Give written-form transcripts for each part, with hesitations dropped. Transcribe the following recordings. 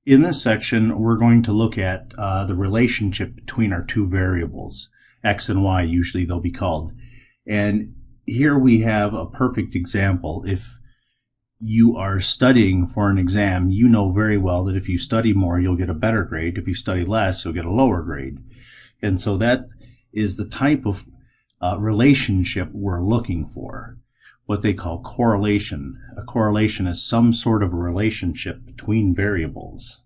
In this section, we're going to look at the relationship between our two variables, x and y, usually they'll be called. And here we have a perfect example. If you are studying for an exam, you know very well that if you study more, you'll get a better grade. If you study less, you'll get a lower grade. And so that is the type of relationship we're looking for, what they call correlation. A correlation is some sort of a relationship between variables.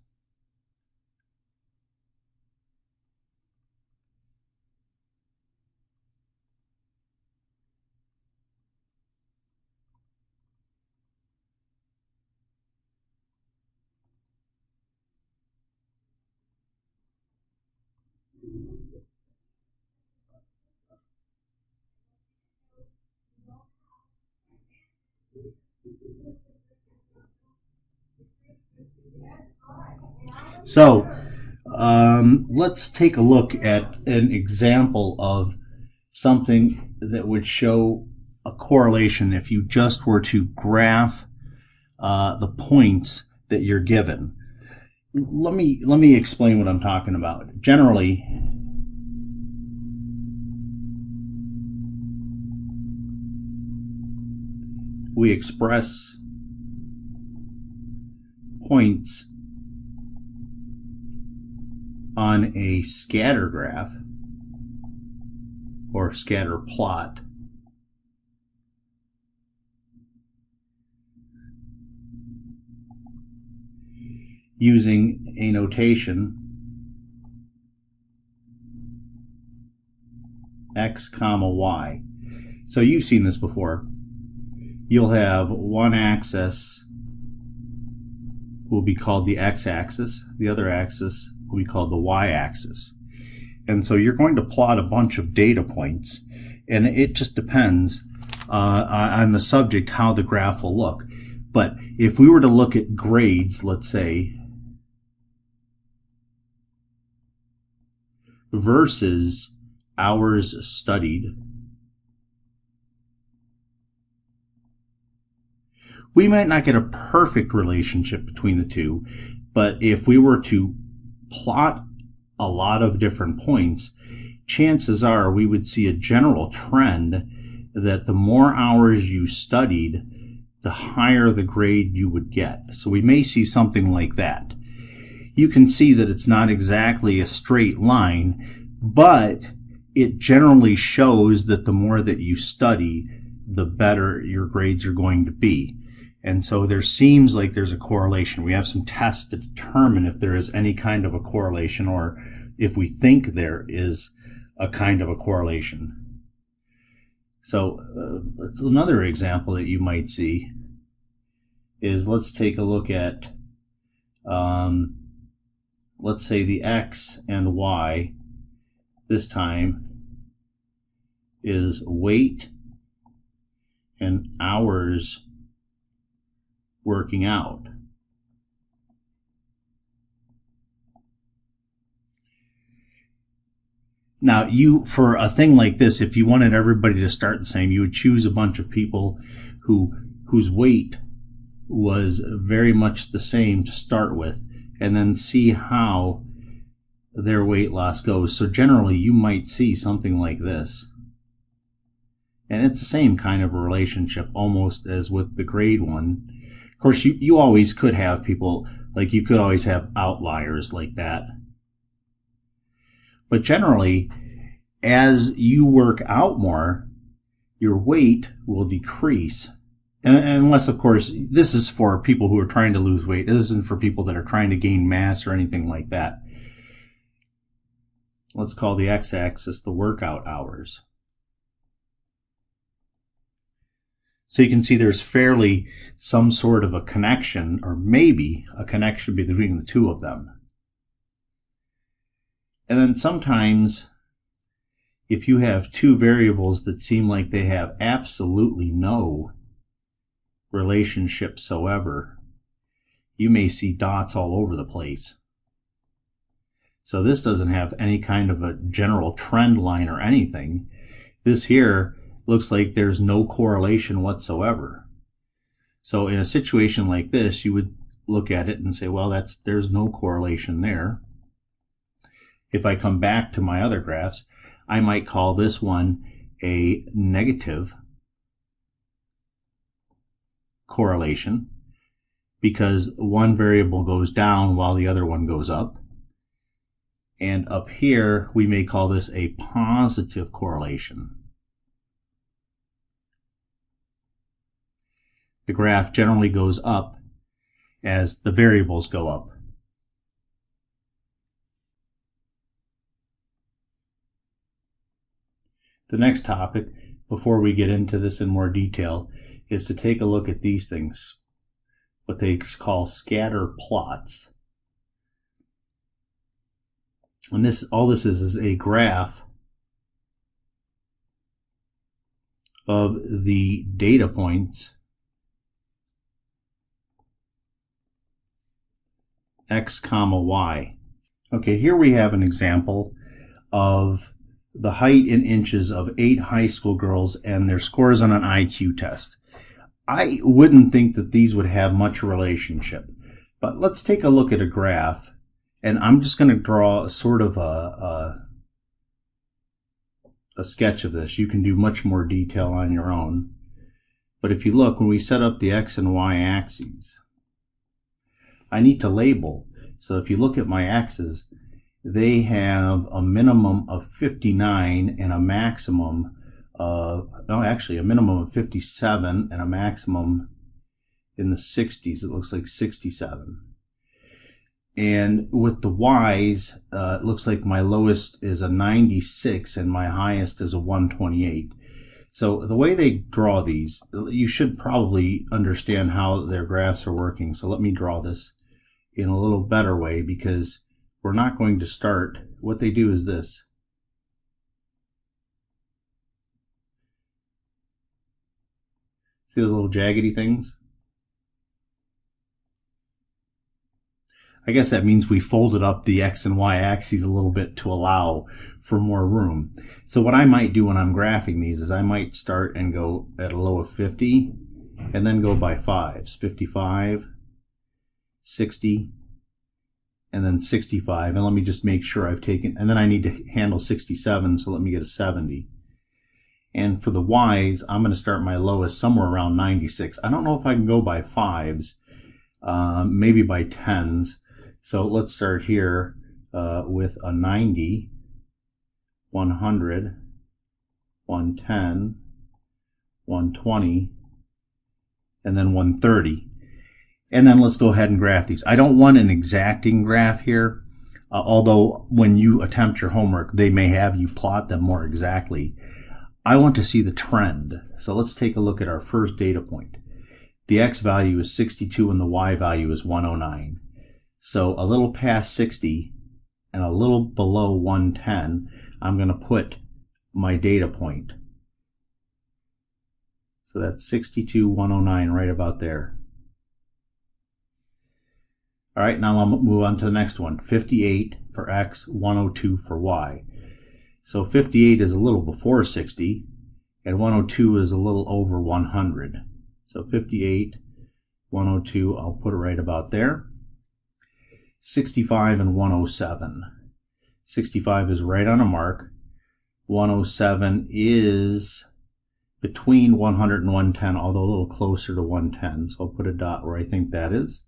So let's take a look at an example of something that would show a correlation if you just were to graph the points that you're given. Let me explain what I'm talking about. Generally, we express points on a scatter graph or scatter plot using a notation x comma y. So you've seen this before. You'll have one axis will be called the x-axis, the other axis will be called the y-axis. And so you're going to plot a bunch of data points, and it just depends on the subject how the graph will look. But if we were to look at grades, let's say, versus hours studied, we might not get a perfect relationship between the two, but if we were to plot a lot of different points, chances are we would see a general trend that the more hours you studied, the higher the grade you would get. So we may see something like that. You can see that it's not exactly a straight line, but it generally shows that the more that you study, the better your grades are going to be. And so there seems like there's a correlation. We have some tests to determine if there is any kind of a correlation, or if we think there is a kind of a correlation. So another example that you might see is, let's take a look at, let's say the x and y this time is weight and hours working out. Now, for a thing like this, if you wanted everybody to start the same, you would choose a bunch of people whose weight was very much the same to start with, and then see how their weight loss goes. So generally, you might see something like this. And it's the same kind of a relationship almost as with the grade one. Of course, you always could have people, like you could always have outliers like that. But generally, as you work out more, your weight will decrease. Unless, of course, this is for people who are trying to lose weight. This isn't for people that are trying to gain mass or anything like that. Let's call the x-axis the workout hours. So you can see there's fairly some sort of a connection, or maybe a connection between the two of them. And then sometimes, if you have two variables that seem like they have absolutely no relationship whatsoever, you may see dots all over the place. So this doesn't have any kind of a general trend line or anything. This here looks like there's no correlation whatsoever. So in a situation like this, you would look at it and say, well, there's no correlation there. If I come back to my other graphs, I might call this one a negative correlation because one variable goes down while the other one goes up. And up here, we may call this a positive correlation. The graph generally goes up as the variables go up. The next topic, before we get into this in more detail, is to take a look at these things, what they call scatter plots. And all this is a graph of the data points x comma y. Okay, here we have an example of the height in inches of 8 high school girls and their scores on an IQ test. I wouldn't think that these would have much relationship, but let's take a look at a graph, and I'm just going to draw sort of a sketch of this. You can do much more detail on your own, but if you look, when we set up the x and y axes, I need to label. So if you look at my axes, they have a minimum of 59 and a maximum of, no, actually a minimum of 57 and a maximum in the 60s. It looks like 67. And with the y's, it looks like my lowest is a 96 and my highest is a 128. So the way they draw these, you should probably understand how their graphs are working. So let me draw this in a little better way, because we're not going to start. What they do is this. See those little jaggedy things? I guess that means we folded up the x and y axes a little bit to allow for more room. So what I might do when I'm graphing these is I might start and go at a low of 50 and then go by fives. 55, 60, and then 65. And let me just make sure I've taken, and then I need to handle 67, so let me get a 70. And for the y's, I'm going to start my lowest somewhere around 96. I don't know if I can go by fives, maybe by tens. So let's start here with a 90, 100, 110, 120, and then 130. And then let's go ahead and graph these. I don't want an exacting graph here, although when you attempt your homework, they may have you plot them more exactly. I want to see the trend. So let's take a look at our first data point. The x value is 62 and the y value is 109. So a little past 60 and a little below 110, I'm going to put my data point. So that's 62, 109, right about there. All right, now I'll move on to the next one. 58 for x, 102 for y. So 58 is a little before 60, and 102 is a little over 100. So 58, 102, I'll put it right about there. 65 and 107. 65 is right on a mark. 107 is between 100 and 110, although a little closer to 110. So I'll put a dot where I think that is.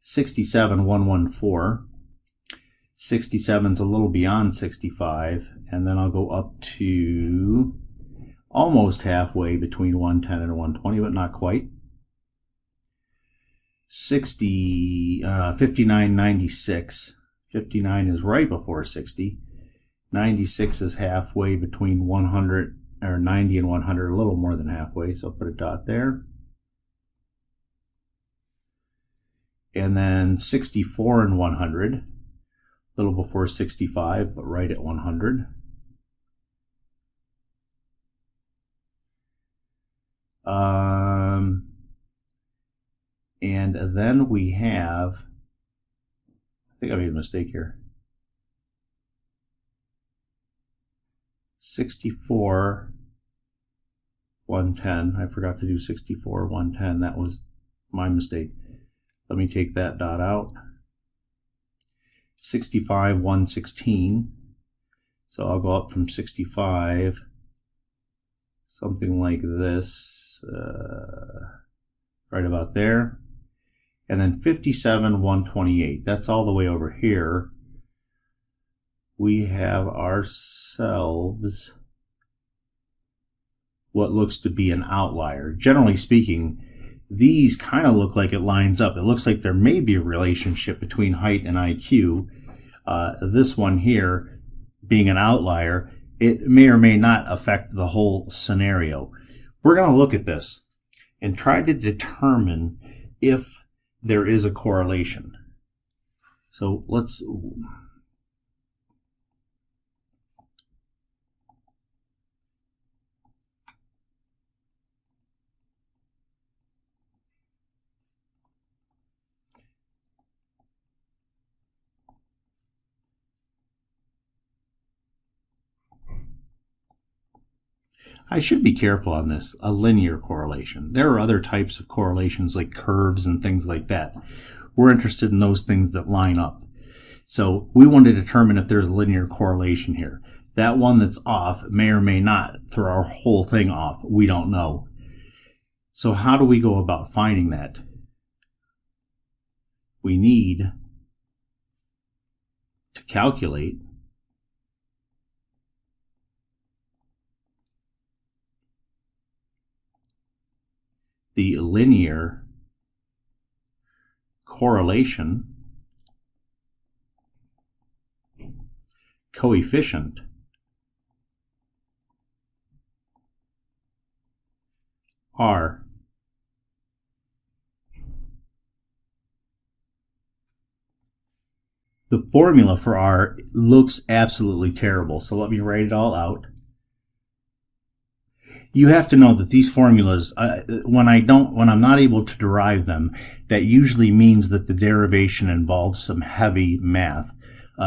67, 114. 67 is a little beyond 65, and then I'll go up to almost halfway between 110 and 120, but not quite. 59, 96. 59 is right before 60. 96 is halfway between 100, or 90 and 100, a little more than halfway, so I'll put a dot there. And then 64 and 100, a little before 65, but right at 100. And then we have, I think I made a mistake here. 64, 110. I forgot to do 64, 110. That was my mistake. Let me take that dot out. 65, 116. So I'll go up from 65, something like this, right about there. And then 57, 128. That's all the way over here. We have ourselves what looks to be an outlier. Generally speaking, these kind of look like it lines up. It looks like there may be a relationship between height and IQ. This one here, being an outlier, it may or may not affect the whole scenario. We're going to look at this and try to determine if there is a correlation. So let's... I should be careful on this, a linear correlation. There are other types of correlations like curves and things like that. We're interested in those things that line up. So we want to determine if there's a linear correlation here. That one that's off may or may not throw our whole thing off. We don't know. So how do we go about finding that? We need to calculate the linear correlation coefficient R. The formula for R looks absolutely terrible, so let me write it all out. You have to know that these formulas, when I'm not able to derive them, that usually means that the derivation involves some heavy math,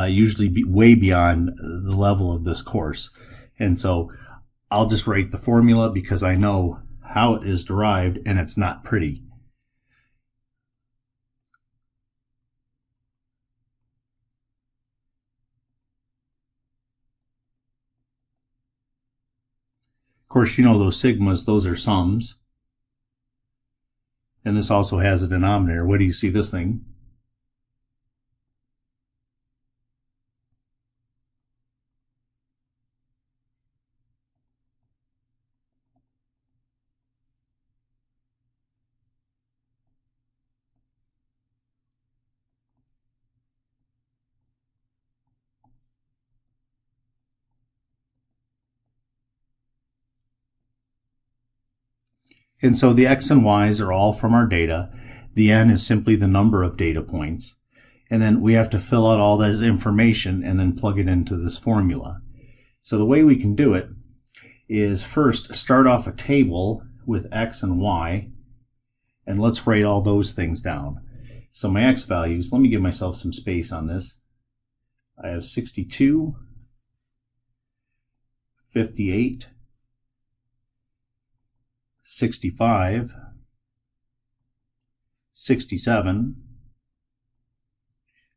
usually way beyond the level of this course. And so I'll just write the formula because I know how it is derived and it's not pretty. Of course, you know those sigmas, those are sums. And this also has a denominator. What do you see this thing? And so the x and y's are all from our data. The n is simply the number of data points. And then we have to fill out all that information and then plug it into this formula. So the way we can do it is first start off a table with x and y, and let's write all those things down. So my x values, let me give myself some space on this. I have 62, 58, 65, 67,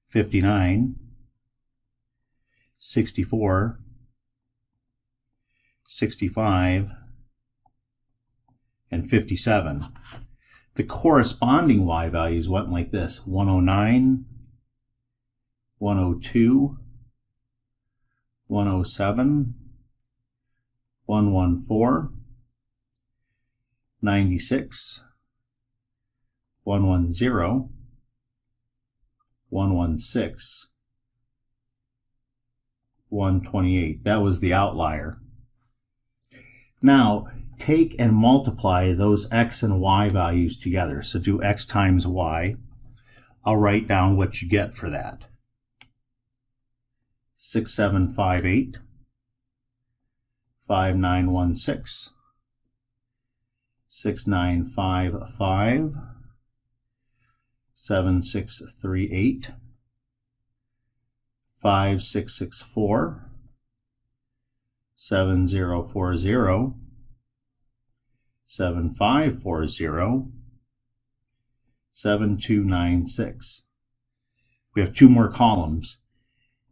59, 64, 65, and 57. The corresponding y values went like this: 109, 102, 107, 114, 96, 110, 116, 128. That was the outlier. Now, take and multiply those x and y values together. So do x times y. I'll write down what you get for that. 6758, 5916, 6955, 7638, 5664, 7040, 7540, 7296. We have two more columns.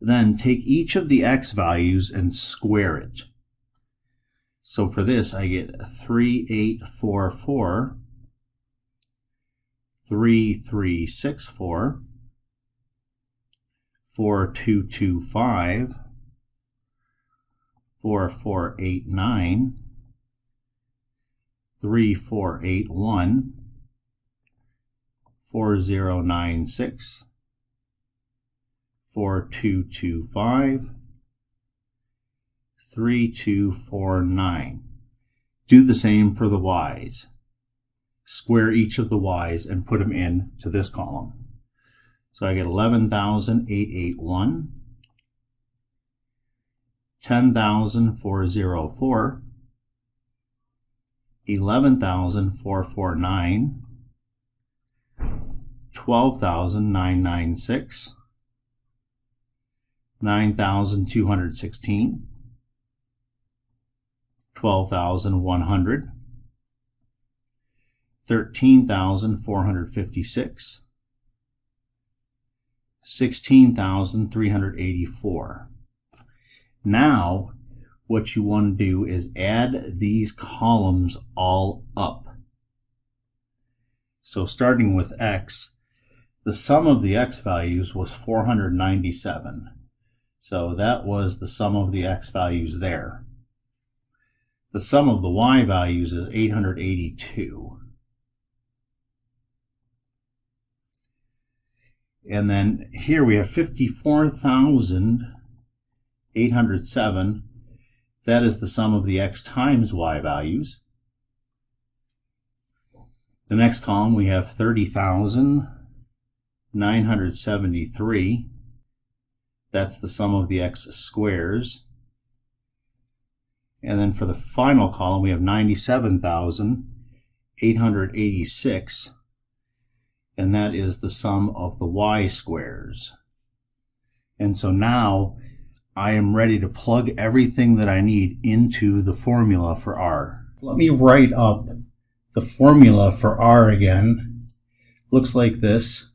Then take each of the x values and square it. So for this, I get 3844, 3364, 4225, 4489, 3481, 4096, 4225, 3249. Do the same for the y's. Square each of the y's and put them into this column. So I get 11,881, 10,404, 11,449, 12,996, 9,216, 12,100, 13,456, 16,384. Now, what you want to do is add these columns all up. So starting with x, the sum of the x values was 497. So that was the sum of the x values there. The sum of the y values is 882. And then here we have 54,807. That is the sum of the x times y values. The next column we have 30,973. That's the sum of the x squares. And then for the final column we have 97,886. And that is the sum of the y squares. And so now I am ready to plug everything that I need into the formula for r. Let me write up the formula for r again. Looks like this.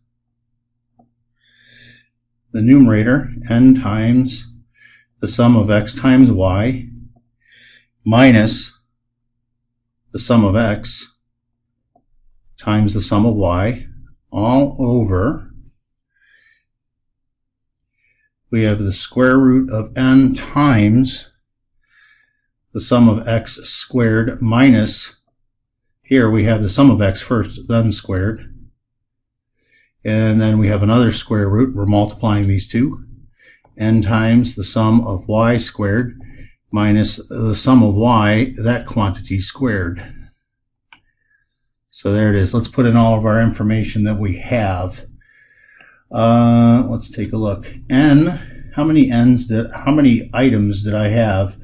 The numerator, n times the sum of x times y, minus the sum of x times the sum of y, all over, we have the square root of n times the sum of x squared minus, here we have the sum of x first, then squared, and then we have another square root, we're multiplying these two, n times the sum of y squared minus the sum of y, that quantity squared. So there it is. Let's put in all of our information that we have. Let's take a look. N, how many items did I have?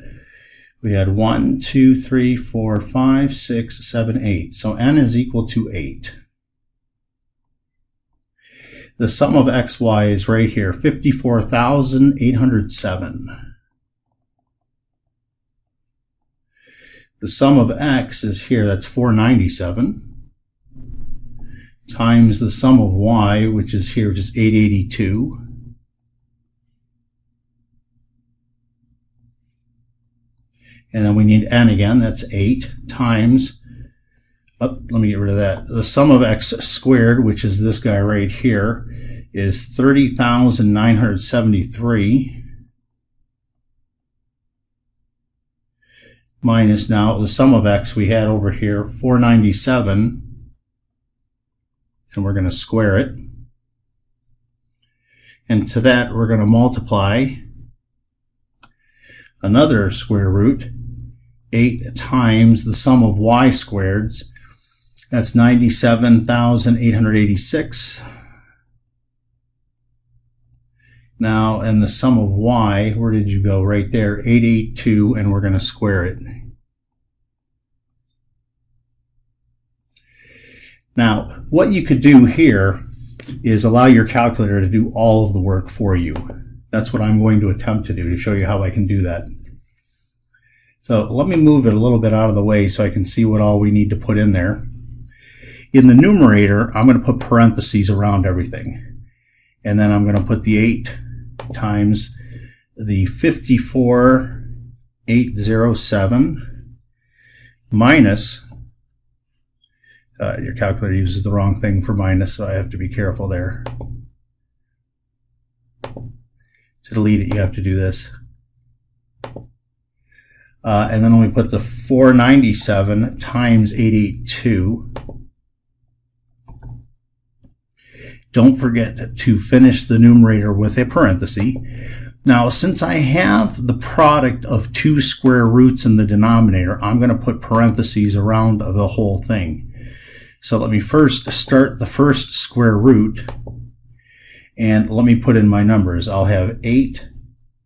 We had 1, 2, 3, 4, 5, 6, 7, 8. So n is equal to 8. The sum of xy is right here, 54,807. The sum of x is here, that's 497. Times the sum of y, which is here, which is 882. And then we need n again, that's 8, times, let me get rid of that. The sum of x squared, which is this guy right here, is 30,973. Minus now the sum of x we had over here, 497. And we're going to square it. And to that we're going to multiply another square root, 8 times the sum of y squareds. That's 97,886. Now, and the sum of y, where did you go? Right there, 882, and we're going to square it. Now, what you could do here is allow your calculator to do all of the work for you. That's what I'm going to attempt to do, to show you how I can do that. So let me move it a little bit out of the way so I can see what all we need to put in there. In the numerator, I'm going to put parentheses around everything. And then I'm going to put the 8 times the 54,807 minus, your calculator uses the wrong thing for minus, so I have to be careful there. To delete it, you have to do this. And then we put the 497 times 882. Don't forget to finish the numerator with a parenthesis. Now, since I have the product of two square roots in the denominator, I'm going to put parentheses around the whole thing. So let me first start the first square root, and let me put in my numbers. I'll have 8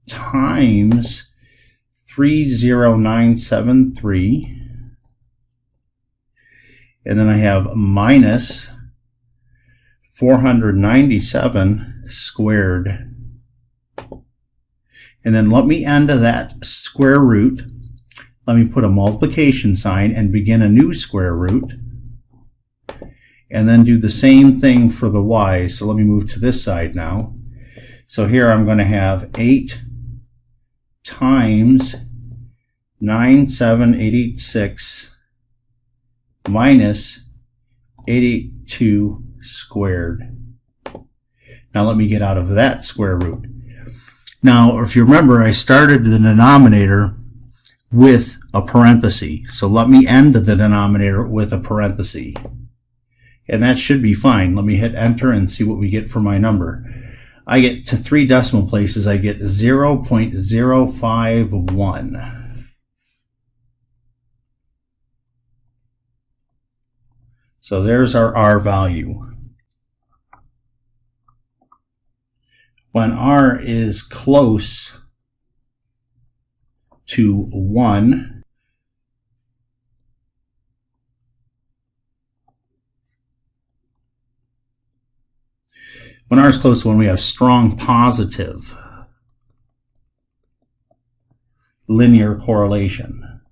times 30973, and then I have minus 497 squared. And then let me end that square root. Let me put a multiplication sign and begin a new square root. And then do the same thing for the y. So let me move to this side now. So here I'm going to have 8 times 97886 minus 882 squared. Now let me get out of that square root. Now, if you remember, I started the denominator with a parenthesis. So let me end the denominator with a parenthesis. And that should be fine. Let me hit enter and see what we get for my number. I get to 3 decimal places, I get 0.051. So there's our R value. When R is close to 1, when R is close to 1, we have strong positive linear correlation.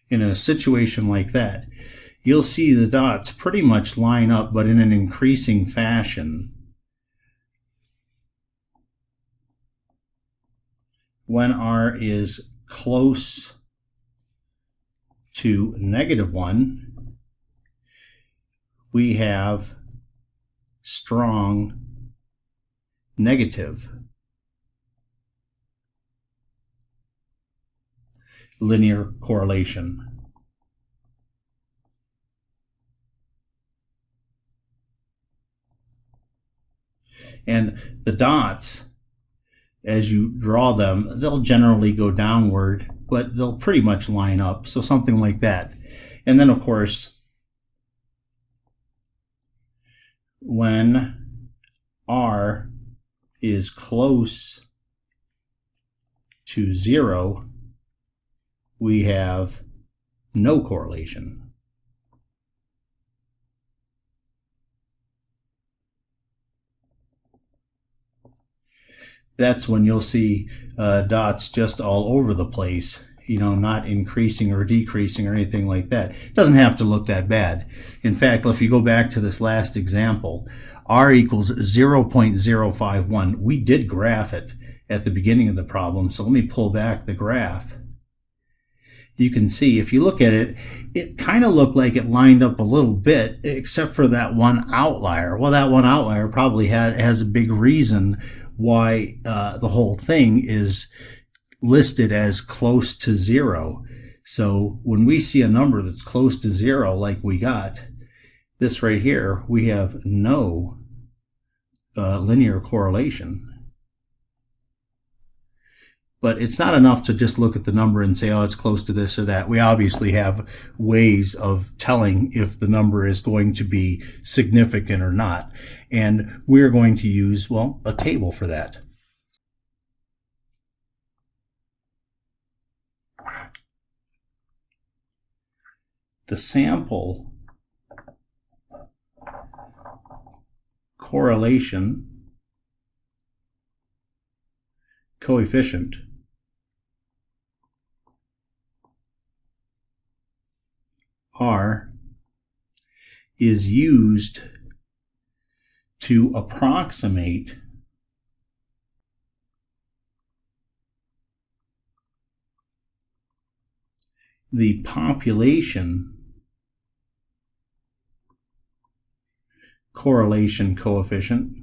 In a situation like that, you'll see the dots pretty much line up, but in an increasing fashion. When R is close to -1, we have strong negative linear correlation. And the dots, as you draw them, they'll generally go downward, but they'll pretty much line up. So something like that. And then, of course, when R is close to 0, we have no correlation. That's when you'll see dots just all over the place, not increasing or decreasing or anything like that. It doesn't have to look that bad. In fact, if you go back to this last example, R equals 0.051. We did graph it at the beginning of the problem, so let me pull back the graph. You can see, if you look at it, it kind of looked like it lined up a little bit, except for that one outlier. Well, that one outlier probably has a big reason why the whole thing is listed as close to 0. So when we see a number that's close to 0, like we got this right here, we have no linear correlation. But it's not enough to just look at the number and say, oh, it's close to this or that. We obviously have ways of telling if the number is going to be significant or not. And we're going to use, well, a table for that. The sample correlation coefficient R is used to approximate the population correlation coefficient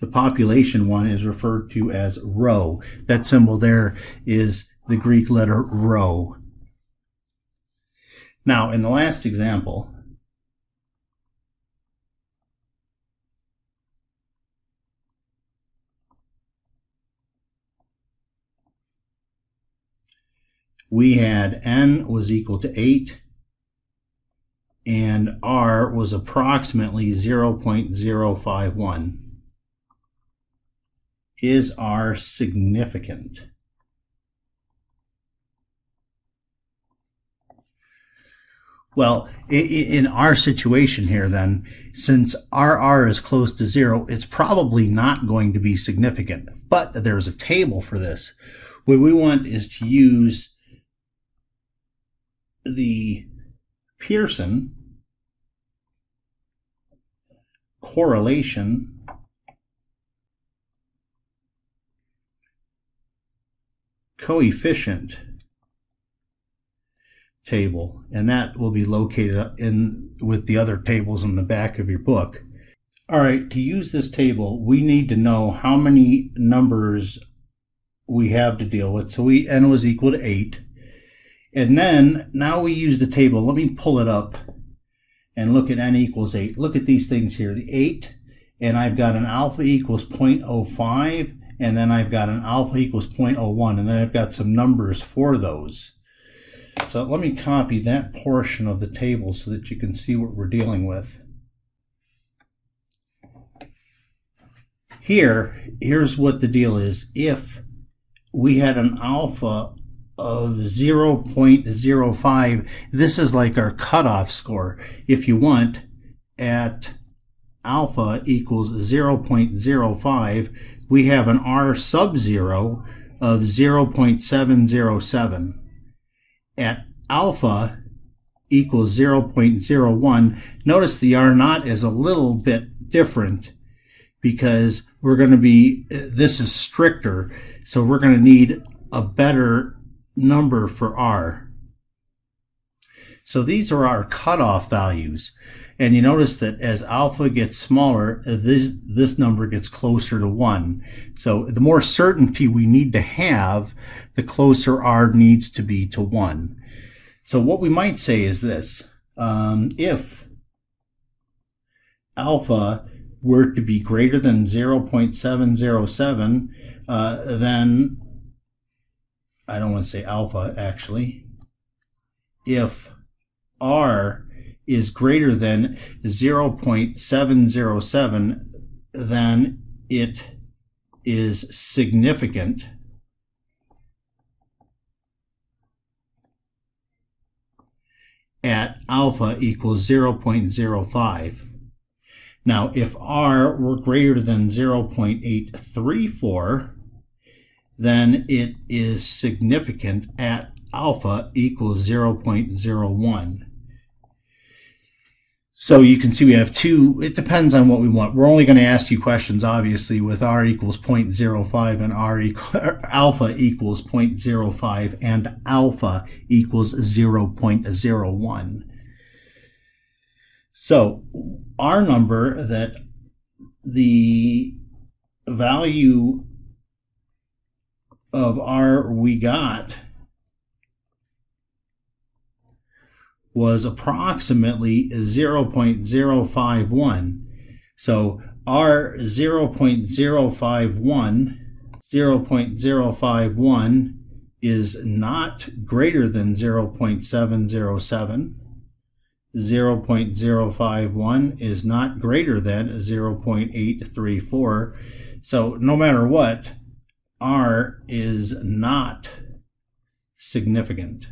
the population one is referred to as rho. That symbol there is the Greek letter rho. Now, in the last example, we had n was equal to 8 and r was approximately 0.051. Is r significant? Well, in our situation here then, since r is close to 0, it's probably not going to be significant. But there's a table for this. What we want is to use the Pearson correlation coefficient table, and that will be located in with the other tables in the back of your book. All right, to use this table, we need to know how many numbers we have to deal with. So n was equal to 8. And then now we use the table. Let me pull it up and look at n equals 8. Look at these things here, the 8, and I've got an alpha equals 0.05, and then I've got an alpha equals 0.01, and then I've got some numbers for those. So let me copy that portion of the table so that you can see what we're dealing with. Here's what the deal is. If we had an alpha of 0.05, this is like our cutoff score. If you want, at alpha equals 0.05, we have an R sub 0 of 0.707. At alpha equals 0.01, notice the R naught is a little bit different because we're going to be, this is stricter, so we're going to need a better number for R. So these are our cutoff values. And you notice that as alpha gets smaller, this number gets closer to 1. So the more certainty we need to have, the closer R needs to be to 1. So what we might say is this. If alpha were to be greater than 0.707, then, I don't want to say alpha actually, if R is greater than 0.707, then it is significant. At alpha equals 0.05. Now, if R were greater than 0.834, then it is significant at alpha equals 0.01. So you can see we have two. It depends on what we want. We're only going to ask you questions, obviously, with R equals 0.05 and alpha equals 0.05 and alpha equals 0.01. So our number, that the value of R we got was approximately 0.051. So R 0.051 is not greater than 0.707. 0.051 is not greater than 0.834. So no matter what, R is not significant.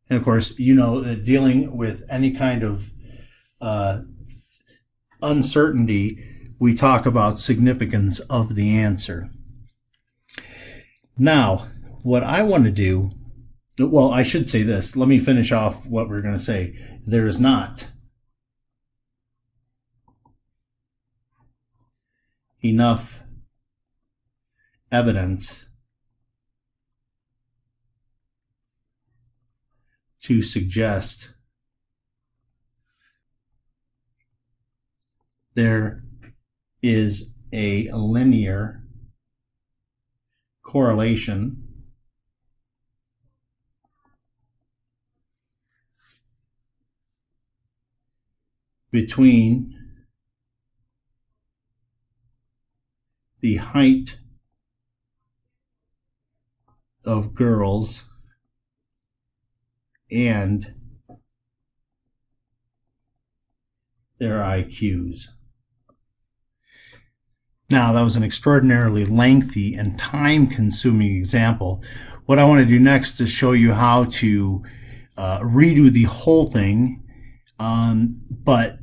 And of course, you know that dealing with any kind of uncertainty, we talk about significance of the answer. Now, what I want to do, well, I should say this. Let me finish off what we're going to say. There is not enough evidence to suggest there is a linear correlation between the height of girls and their IQs. Now, that was an extraordinarily lengthy and time-consuming example. What I want to do next is show you how to redo the whole thing, but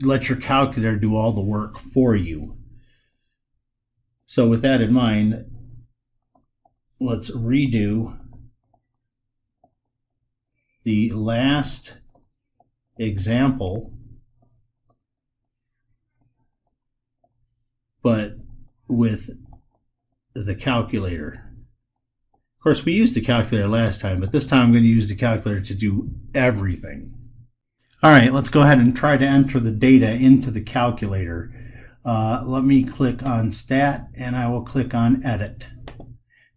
let your calculator do all the work for you. So with that in mind, let's redo the last example, but with the calculator. Of course, we used the calculator last time, but this time I'm going to use the calculator to do everything. All right, let's go ahead and try to enter the data into the calculator. Let me click on Stat, and I will click on Edit.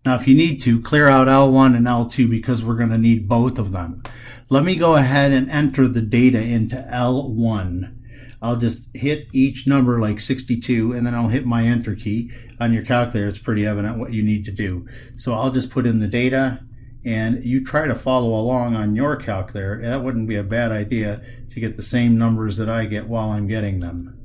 Now, if you need to, clear out L1 and L2 because we're going to need both of them. Let me go ahead and enter the data into L1. I'll just hit each number like 62, and then I'll hit my Enter key. On your calculator, it's pretty evident what you need to do. So I'll just put in the data, and you try to follow along on your calculator. That wouldn't be a bad idea to get the same numbers that I get while I'm getting them.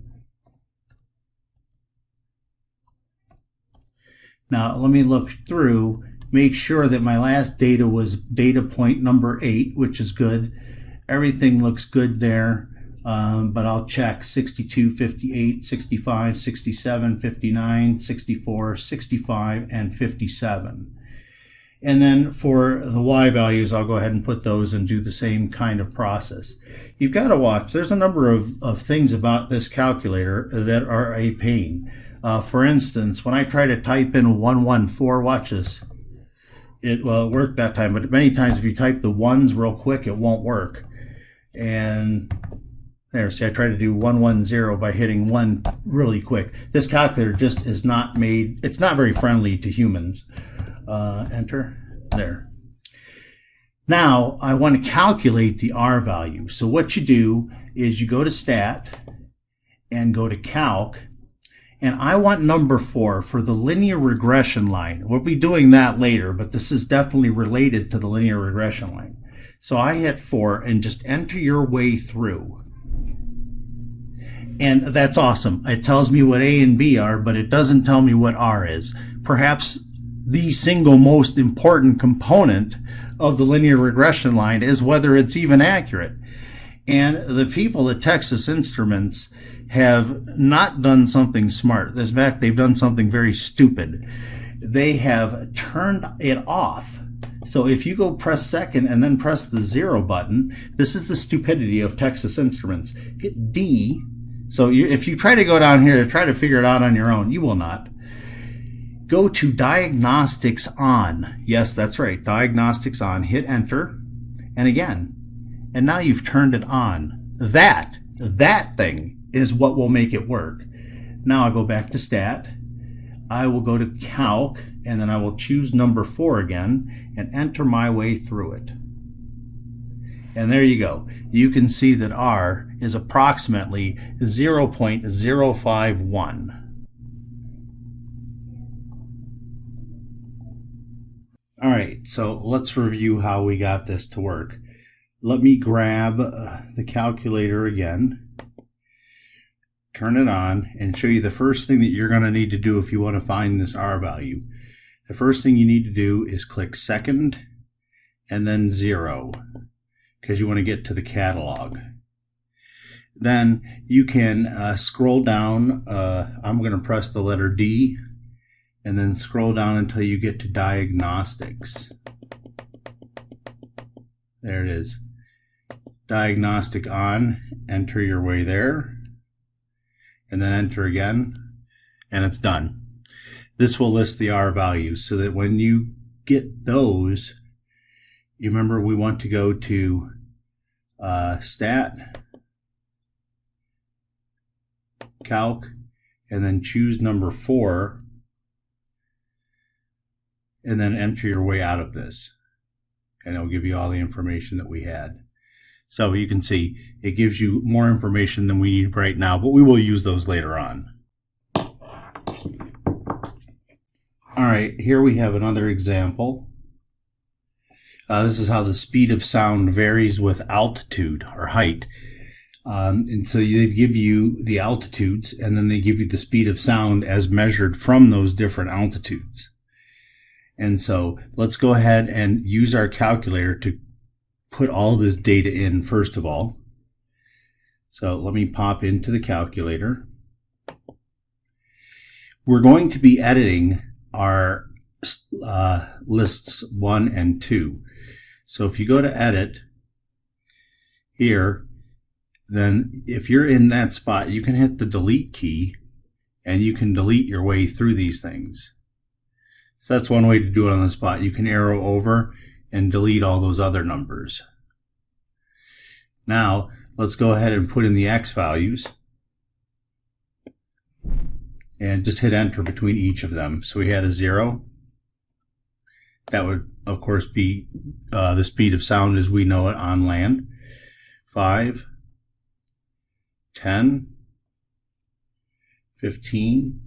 Now let me look through, make sure that my last data was data point number 8, which is good. Everything looks good there, but I'll check 62, 58, 65, 67, 59, 64, 65, and 57. And then for the Y values, I'll go ahead and put those and do the same kind of process. You've got to watch. There's a number of things about this calculator that are a pain. For instance, when I try to type in 114, watch this. It worked that time, but many times if you type the ones real quick, it won't work. And there, see, I try to do 110 by hitting 1 really quick. This calculator just is not made, it's not very friendly to humans. Enter, there. Now, I want to calculate the R value. So what you do is you go to Stat and go to Calc, and I want number 4 for the linear regression line. We'll be doing that later, but this is definitely related to the linear regression line. So I hit 4 and just enter your way through. And that's awesome. It tells me what A and B are, but it doesn't tell me what R is. Perhaps the single most important component of the linear regression line is whether it's even accurate. And the people at Texas Instruments have not done something smart. In fact, they've done something very stupid. They have turned it off. So if you go press second and then press the 0 button, this is the stupidity of Texas Instruments. Hit D. So if you try to go down here to try to figure it out on your own, you will not. Go to Diagnostics On. Yes, that's right. Diagnostics On. Hit Enter. And again. And now you've turned it on. That thing is what will make it work. Now I'll go back to Stat. I will go to Calc, and then I will choose number 4 again and enter my way through it. And there you go. You can see that R is approximately 0.051. All right, so let's review how we got this to work. Let me grab the calculator again, turn it on, and show you the first thing that you're going to need to do if you want to find this R value. The first thing you need to do is click second and then 0, because you want to get to the catalog. then you can scroll down. I'm going to press the letter D and then scroll down until you get to diagnostics. There it is. Diagnostic on, enter your way there, and then enter again, and it's done. This will list the R values so that when you get those, you remember we want to go to Stat, Calc, and then choose number 4, and then enter your way out of this. And it'll give you all the information that we had. So you can see it gives you more information than we need right now, but we will use those later on. All right, here we have another example. This is how the speed of sound varies with altitude or height. And so they give you the altitudes, and then they give you the speed of sound as measured from those different altitudes. And so let's go ahead and use our calculator to put all this data in first of all. So let me pop into the calculator. We're going to be editing our lists 1 and 2. So if you go to edit here, then if you're in that spot, you can hit the delete key and you can delete your way through these things. So that's one way to do it on the spot. You can arrow over and delete all those other numbers. Now let's go ahead and put in the X values and just hit enter between each of them. So we had a 0. That would of course be the speed of sound as we know it on land. 5, 10, 15,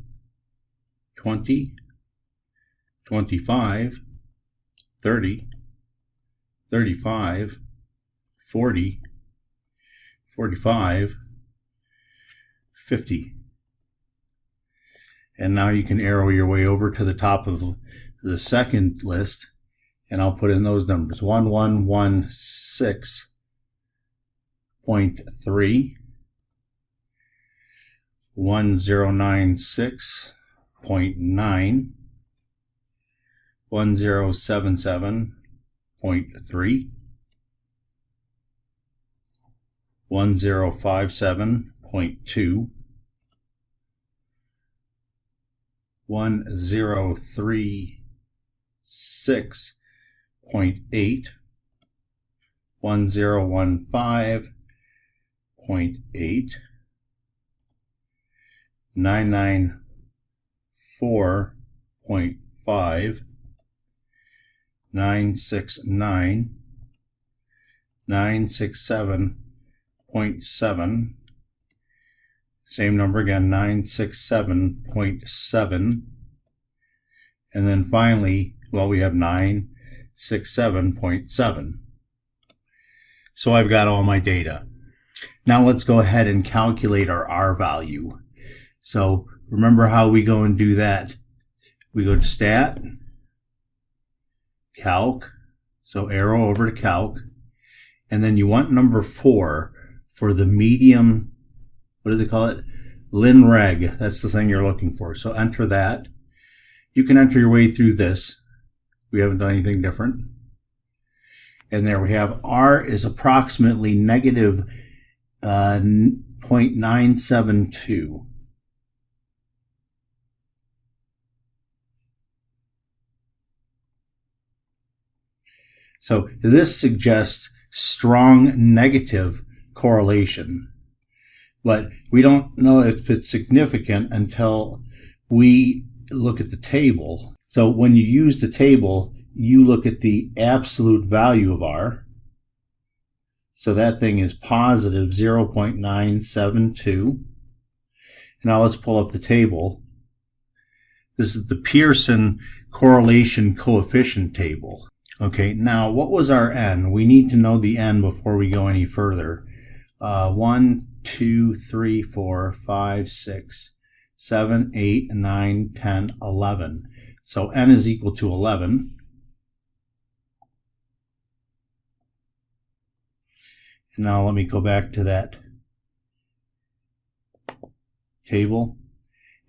20, 25, 30, 35, 40, 45, 50. And now you can arrow your way over to the top of the second list, and I'll put in those numbers. 1116.3, 1096.9, 1077.3, 1057.2, 1036.8, 1015.8, 994.5, 969, 967.7, same number again, 967.7, and then finally, well, we have 967.7. So I've got all my data. Now let's go ahead and calculate our R value. So remember how we go and do that. We go to Stat, Calc, so arrow over to Calc, and then you want number 4 for the medium, what do they call it? LinReg, that's the thing you're looking for. So enter that. You can enter your way through this. We haven't done anything different. And there we have R is approximately negative 0.972. So this suggests strong negative correlation, but we don't know if it's significant until we look at the table. So when you use the table, you look at the absolute value of R. So that thing is positive 0.972. Now let's pull up the table. This is the Pearson correlation coefficient table. Okay, now what was our n? We need to know the n before we go any further. 1, 2, 3, 4, 5, 6, 7, 8, 9, 10, 11. So n is equal to 11. Now let me go back to that table.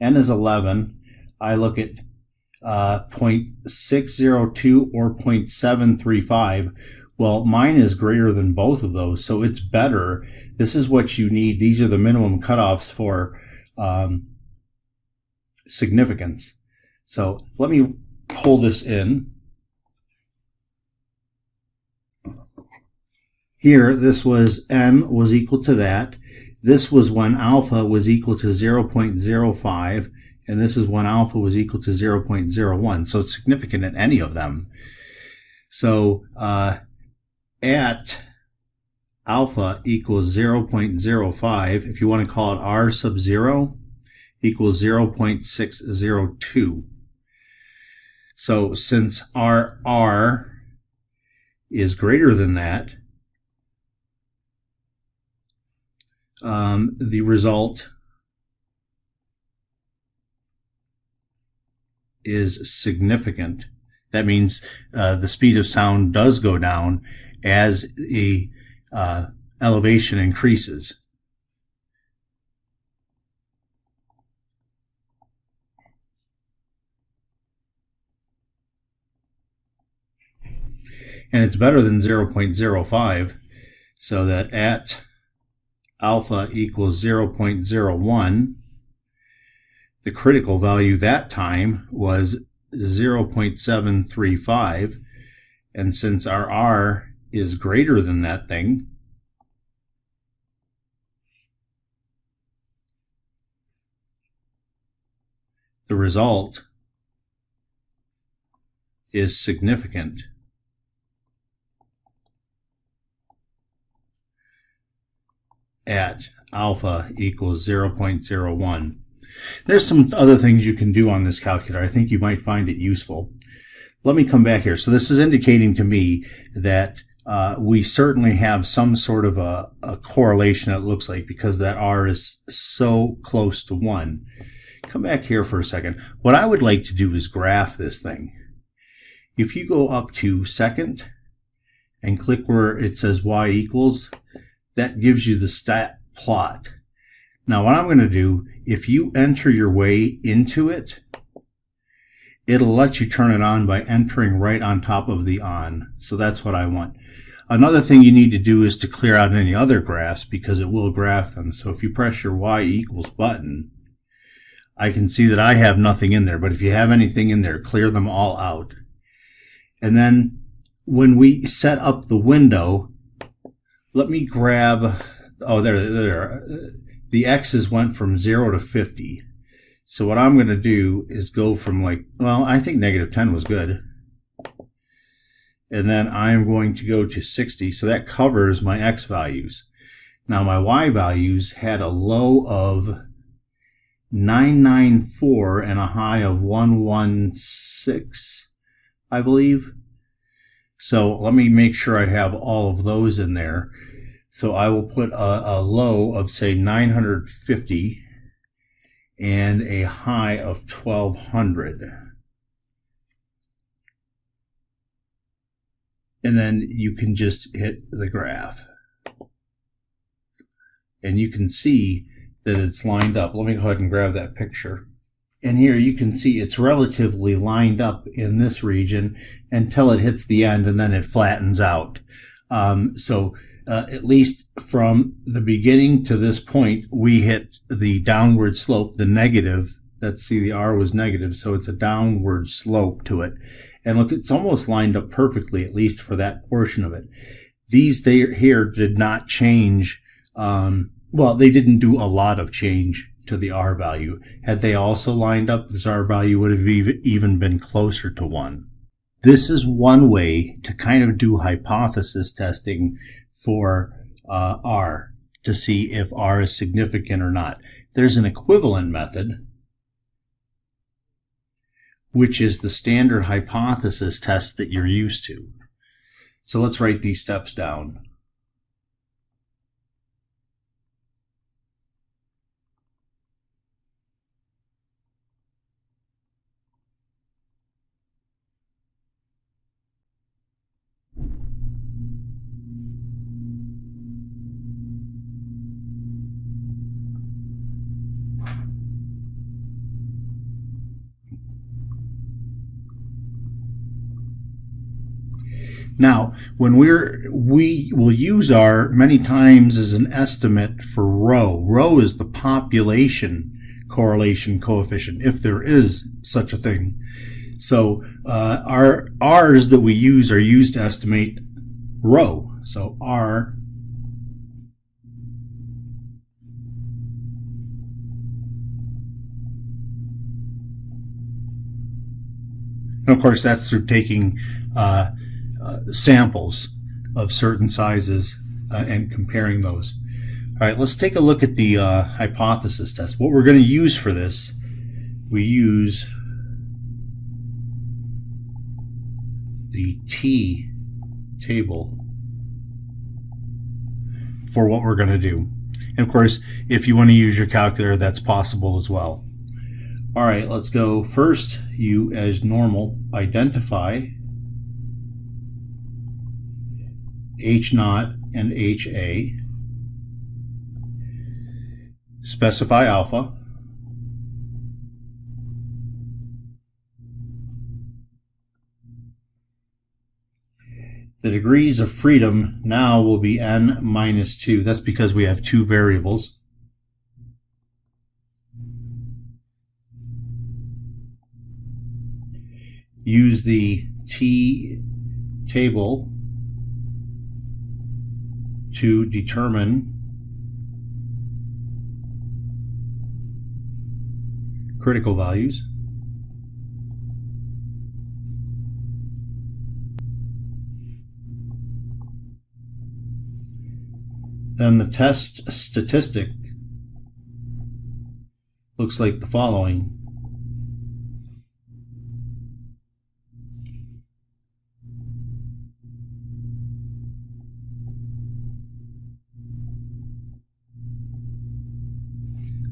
N is 11. I look at 0.602 or 0.735. Well, mine is greater than both of those, so it's better. This is what you need. These are the minimum cutoffs for significance. So let me pull this in. Here, this was n was equal to that. This was when alpha was equal to 0.05, and this is when alpha was equal to 0.01. So it's significant at any of them. So at alpha equals 0.05, if you want to call it r sub 0, equals 0.602. So since r is greater than that, the result is significant. That means the speed of sound does go down as the elevation increases. And it's better than 0.05, so that at alpha equals 0.01, the critical value that time was 0.735, and since our r is greater than that thing, the result is significant. At alpha equals 0.01. There's some other things you can do on this calculator. I think you might find it useful. Let me come back here. So this is indicating to me that we certainly have some sort of a correlation, it looks like, because that r is so close to 1. Come back here for a second. What I would like to do is graph this thing. If you go up to second and click where it says y equals, that gives you the stat plot. Now what I'm going to do, if you enter your way into it, it'll let you turn it on by entering right on top of the on. So that's what I want. Another thing you need to do is to clear out any other graphs, because it will graph them. So if you press your y equals button, I can see that I have nothing in there, but if you have anything in there, clear them all out. And then when we set up the window, let me grab, oh, there. The x's went from 0 to 50. So what I'm going to do is go from, like, well, I think negative 10 was good. And then I'm going to go to 60. So that covers my x values. Now my y values had a low of 994 and a high of 116, I believe. So let me make sure I have all of those in there. So I will put a low of, say, 950 and a high of 1200. And then you can just hit the graph. And you can see that it's lined up. Let me go ahead and grab that picture. And here you can see it's relatively lined up in this region until it hits the end, and then it flattens out. At least from the beginning to this point, we hit the downward slope, the negative. Let's see, the r was negative, so it's a downward slope to it. And look, it's almost lined up perfectly, at least for that portion of it. These here did not change. Well, they didn't do a lot of change to the r value. Had they also lined up, this r value would have even been closer to 1. This is one way to kind of do hypothesis testing for r, to see if r is significant or not. There's an equivalent method, which is the standard hypothesis test that you're used to. So let's write these steps down. Now, when we will use R many times as an estimate for rho. Rho is the population correlation coefficient, if there is such a thing. So our R's that we use are used to estimate rho. So R and of course that's through taking samples of certain sizes and comparing those. All right, let's take a look at the hypothesis test. What we're going to use for this, we use the T table for what we're going to do. And of course, if you want to use your calculator, that's possible as well. All right, let's go. First, you, as normal, identify H0 and HA. Specify alpha. The degrees of freedom now will be n minus 2. That's because we have two variables. Use the T table to determine critical values. Then the test statistic looks like the following.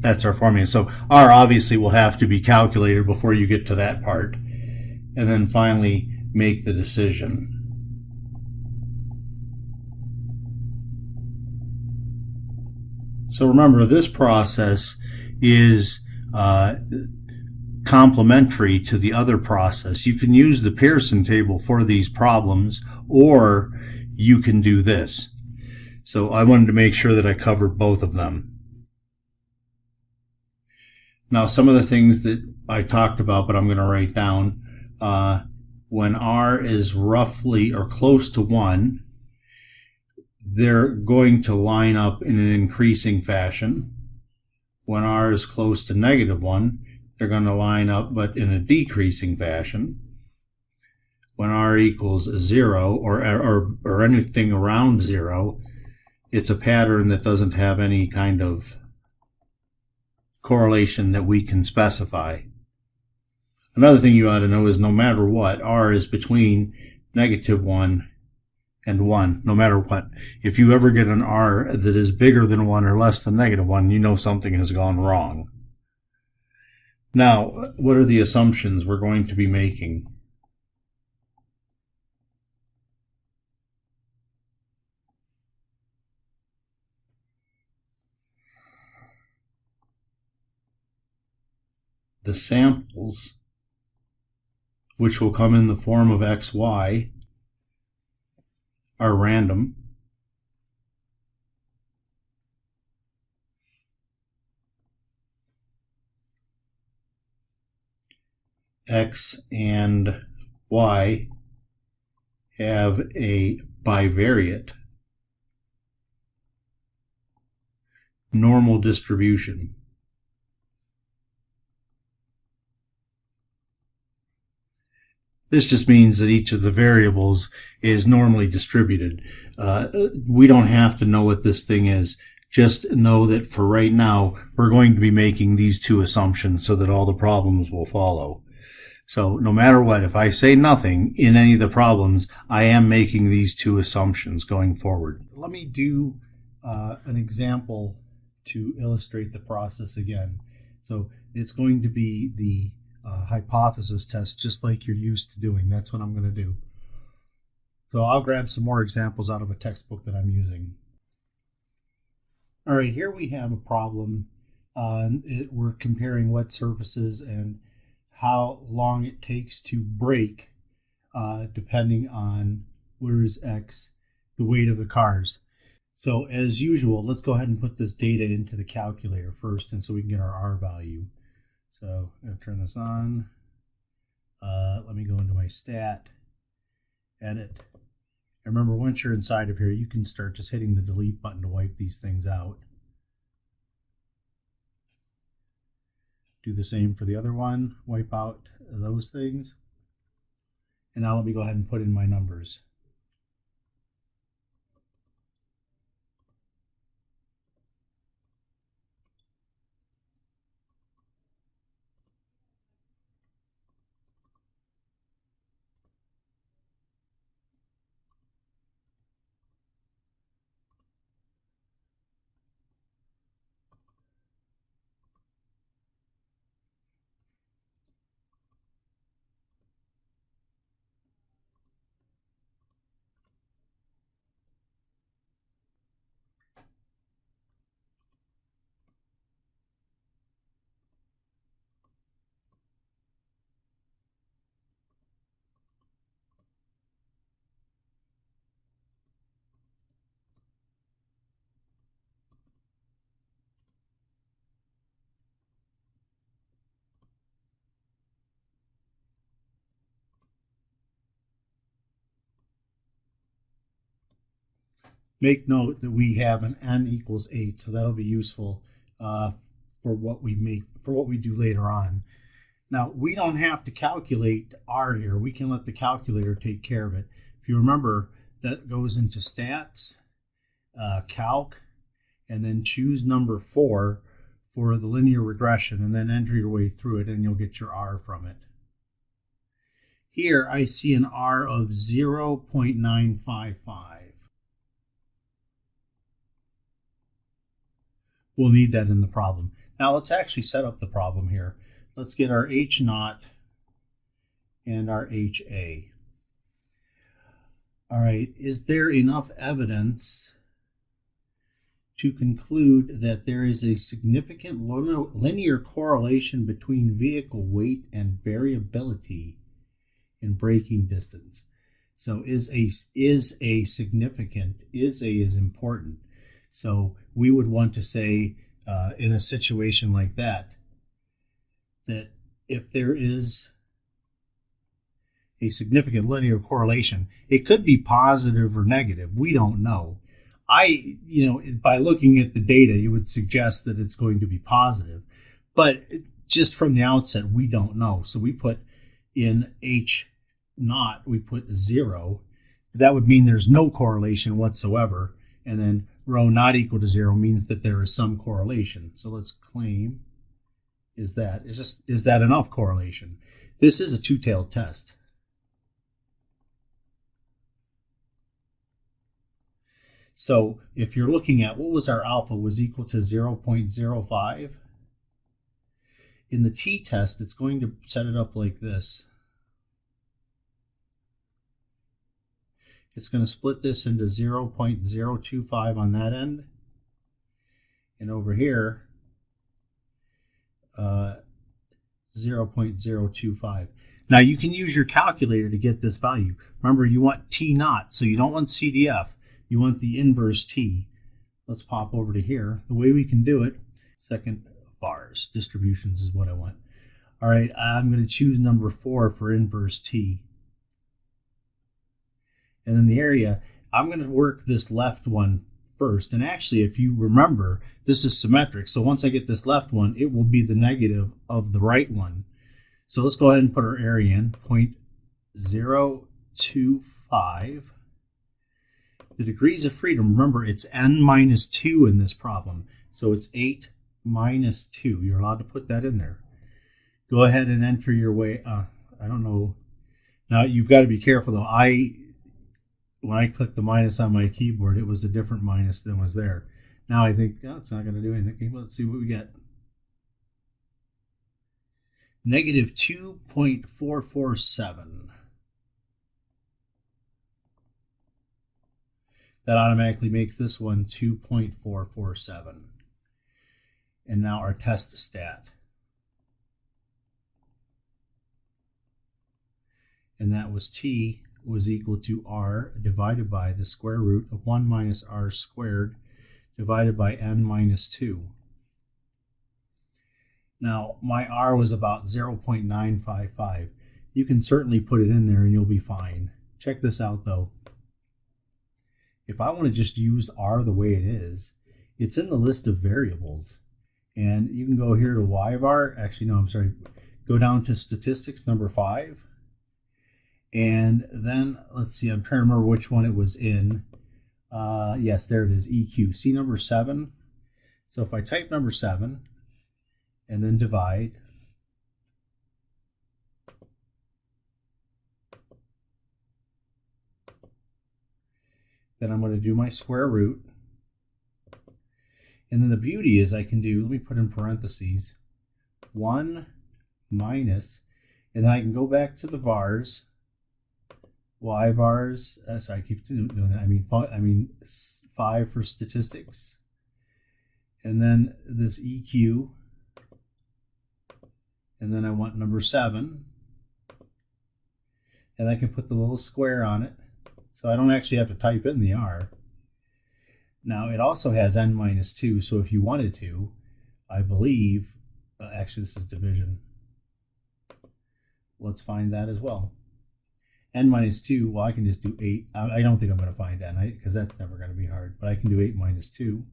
That's our formula. So R obviously will have to be calculated before you get to that part. And then finally make the decision. So remember, this process is complementary to the other process. You can use the Pearson table for these problems, or you can do this. So I wanted to make sure that I covered both of them. Now, some of the things that I talked about, but I'm going to write down, when R is roughly or close to 1, they're going to line up in an increasing fashion. When R is close to -1, they're going to line up but in a decreasing fashion. When R equals 0 or anything around 0, it's a pattern that doesn't have any kind of correlation that we can specify. Another thing you ought to know is no matter what, R is between -1 and 1, no matter what. If you ever get an R that is bigger than 1 or less than -1, you know something has gone wrong. Now, what are the assumptions we're going to be making? The samples, which will come in the form of XY, are random. X and Y have a bivariate normal distribution. This just means that each of the variables is normally distributed. We don't have to know what this thing is. Just know that for right now, we're going to be making these two assumptions so that all the problems will follow. So no matter what, if I say nothing in any of the problems, I am making these two assumptions going forward. Let me do an example to illustrate the process again. So it's going to be the hypothesis test, just like you're used to doing. That's what I'm going to do. So I'll grab some more examples out of a textbook that I'm using. All right, here we have a problem. We're comparing wet surfaces and how long it takes to break depending on Where is X? The weight of the cars. So as usual, let's go ahead and put this data into the calculator first, and so we can get our R value. So I'm going to turn this on. Let me go into my stat, edit. And remember, once you're inside of here, you can start just hitting the delete button to wipe these things out. Do the same for the other one, wipe out those things. And now let me go ahead and put in my numbers. Make note that we have an n equals 8, so that'll be useful for what we do later on. Now, we don't have to calculate R here. We can let the calculator take care of it. If you remember, that goes into stats, calc, and then choose number 4 for the linear regression, and then enter your way through it, and you'll get your R from it. Here, I see an R of 0.955. We'll need that in the problem. Now let's actually set up the problem here. Let's get our H naught and our HA. All right, is there enough evidence to conclude that there is a significant linear correlation between vehicle weight and variability in braking distance? So is significant, is important. So we would want to say in a situation like that, that if there is a significant linear correlation, it could be positive or negative. We don't know. By looking at the data, you would suggest that it's going to be positive, but just from the outset, we don't know. So we put in H naught, we put 0. That would mean there's no correlation whatsoever. And then rho not equal to 0 means that there is some correlation. So let's claim, is that enough correlation? This is a two-tailed test. So if you're looking at what was our alpha was equal to 0.05, in the t-test, it's going to set it up like this. It's going to split this into 0.025 on that end, and over here, 0.025. Now you can use your calculator to get this value. Remember, you want T naught, so you don't want CDF. You want the inverse T. Let's pop over to here. The way we can do it, second bars, distributions is what I want. All right, I'm going to choose number 4 for inverse T. And then the area, I'm going to work this left one first. And actually, if you remember, this is symmetric. So once I get this left one, it will be the negative of the right one. So let's go ahead and put our area in, 0.025. The degrees of freedom, remember, it's n minus 2 in this problem. So it's 8 minus 2. You're allowed to put that in there. Go ahead and enter your way. I don't know. Now, you've got to be careful, though. When I clicked the minus on my keyboard, it was a different minus than was there. Now I think, oh, it's not going to do anything. Okay, let's see what we get. Negative 2.447. That automatically makes this one 2.447. And now our test stat. And that was T was equal to r divided by the square root of 1 minus r squared divided by n minus 2. Now, my r was about 0.955. You can certainly put it in there and you'll be fine. Check this out though. If I want to just use r the way it is, it's in the list of variables. And you can go here to y of r. Actually, no, I'm sorry. Go down to statistics number 5. And then, let's see, I'm trying to remember which one it was in. Yes, there it is, EQ. See number 7? So if I type number 7 and then divide, then I'm going to do my square root. And then the beauty is I can do, let me put in parentheses, 1 minus, and then I can go back to the vars, y vars, sorry, I keep doing that, I mean 5 for statistics, and then this EQ, and then I want number 7, and I can put the little square on it, so I don't actually have to type in the R. Now it also has n minus 2, so if you wanted to, I believe, actually this is division. Let's find that as well. N minus 2, well I can just do 8. I don't think I'm going to find n, because that's never going to be hard, but I can do 8 minus 2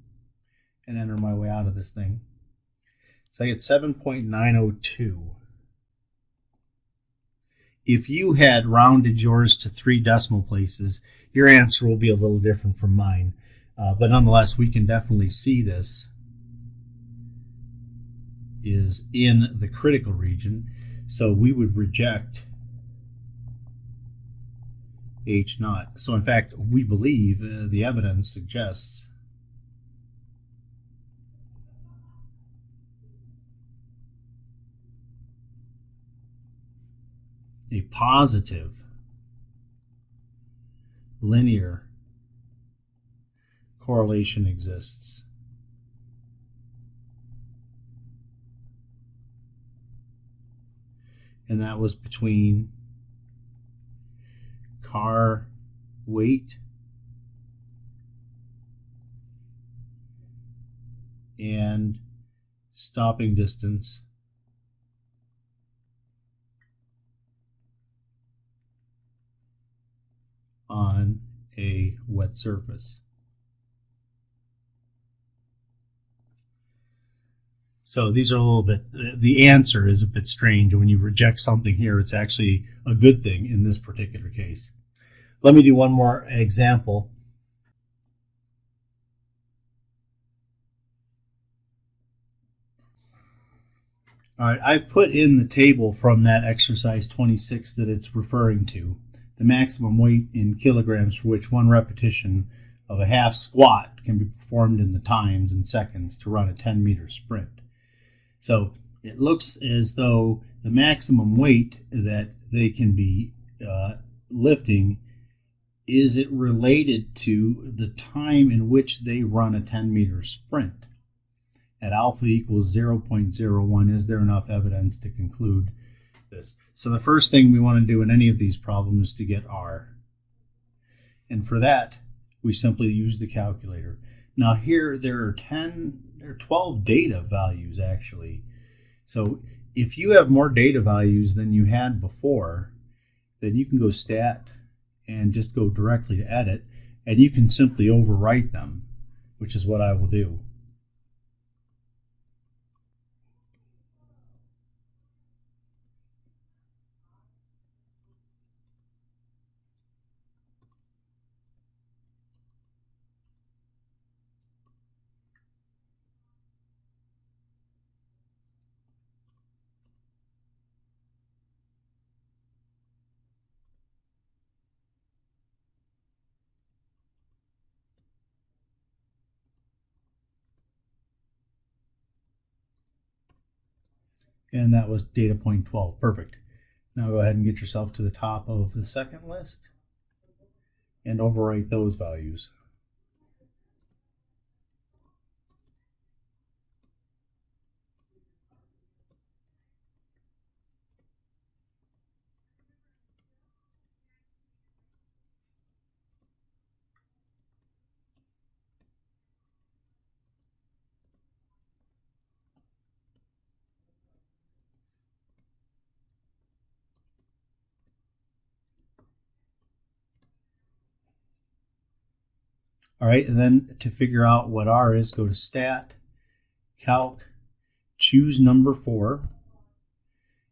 and enter my way out of this thing. So I get 7.902. If you had rounded yours to 3 decimal places, your answer will be a little different from mine. But nonetheless, we can definitely see this is in the critical region. So we would reject H naught. So in fact, we believe the evidence suggests a positive linear correlation exists. And that was between car weight and stopping distance on a wet surface. So these are a little bit, the answer is a bit strange. When you reject something here, it's actually a good thing in this particular case. Let me do one more example. All right, I put in the table from that exercise 26 that it's referring to, the maximum weight in kilograms for which one repetition of a half squat can be performed in the times in seconds to run a 10-meter sprint. So it looks as though the maximum weight that they can be lifting, is it related to the time in which they run a 10-meter sprint? At alpha equals 0.01, is there enough evidence to conclude this? So the first thing we want to do in any of these problems is to get R. And for that, we simply use the calculator. Now here there are 12 data values actually. So if you have more data values than you had before, then you can go stat and just go directly to edit, and you can simply overwrite them, which is what I will do. And that was data point 12. Perfect. Now go ahead and get yourself to the top of the second list and overwrite those values. All right, and then to figure out what R is, go to Stat, Calc, choose number 4,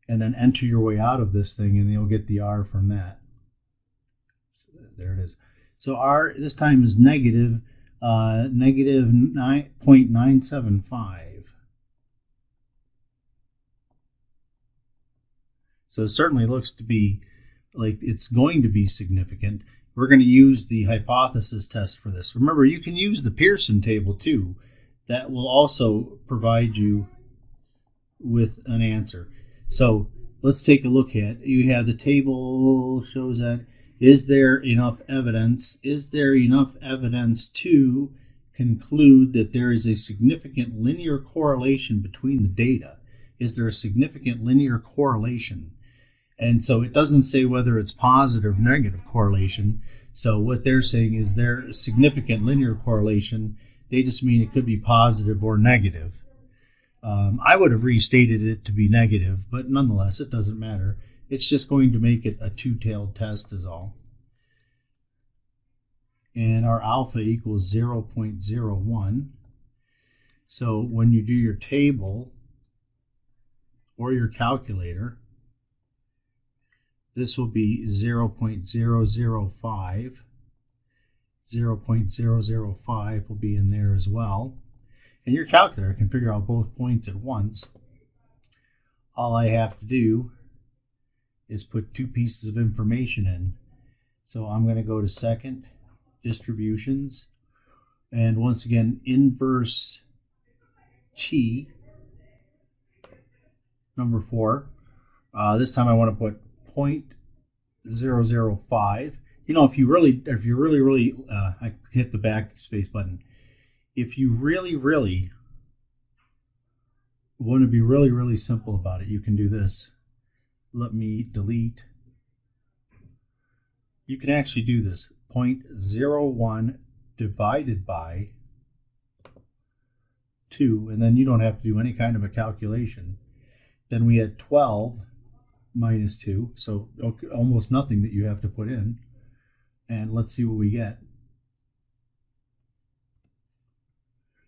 and then enter your way out of this thing, and you'll get the R from that. So there it is. So R this time is negative 9.975. So it certainly looks to be like it's going to be significant. We're going to use the hypothesis test for this. Remember, you can use the Pearson table too. That will also provide you with an answer. So let's take a look at, you have the table shows that is there enough evidence to conclude that there is a significant linear correlation between the data? Is there a significant linear correlation? And so it doesn't say whether it's positive or negative correlation. So what they're saying is there significant linear correlation. They just mean it could be positive or negative. I would have restated it to be negative, but nonetheless, it doesn't matter. It's just going to make it a two-tailed test is all. And our alpha equals 0.01. So when you do your table or your calculator, this will be 0.005. 0.005 will be in there as well. And your calculator can figure out both points at once. All I have to do is put 2 pieces of information in. So I'm going to go to second, distributions, and once again, inverse t, number 4. This time I want to put 0.005. You know, if you really, I hit the backspace button. If you really want to be really simple about it, you can do this. Let me delete. You can actually do this. 0.01 divided by 2, and then you don't have to do any kind of a calculation. Then we had 12 minus 2, so almost nothing that you have to put in. And let's see what we get.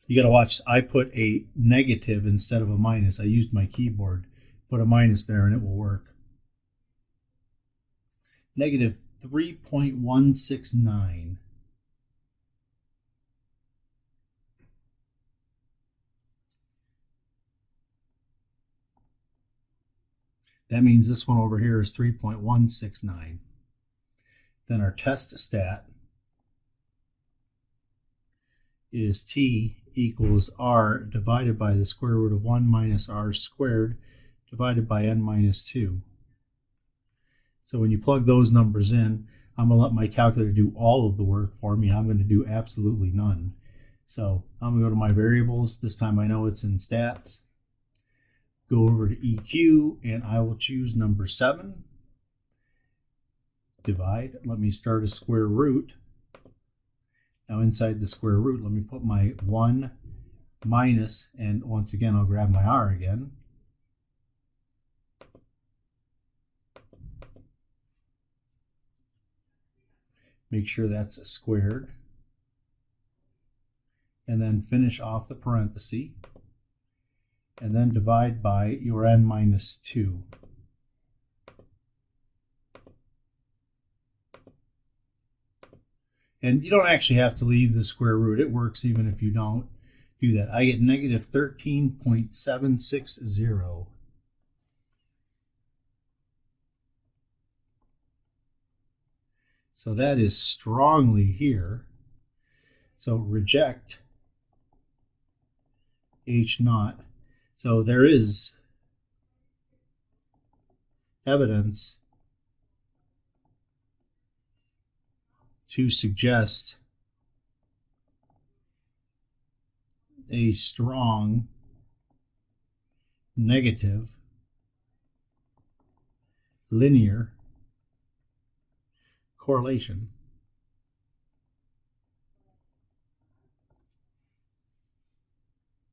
You got to watch. I put a negative instead of a minus. I used my keyboard. Put a minus there and it will work. Negative 3.169. That means this one over here is 3.169. Then our test stat is t equals r divided by the square root of 1 minus r squared divided by n minus 2. So when you plug those numbers in, I'm going to let my calculator do all of the work for me. I'm going to do absolutely none. So I'm going to go to my variables. This time I know it's in stats. Go over to EQ, and I will choose number 7. Divide. Let me start a square root. Now inside the square root, let me put my 1 minus, and once again I'll grab my r again. Make sure that's squared. And then finish off the parenthesis. And then divide by your n minus 2. And you don't actually have to leave the square root. It works even if you don't do that. I get negative 13.760. So that is strongly here. So reject H naught. So there is evidence to suggest a strong negative linear correlation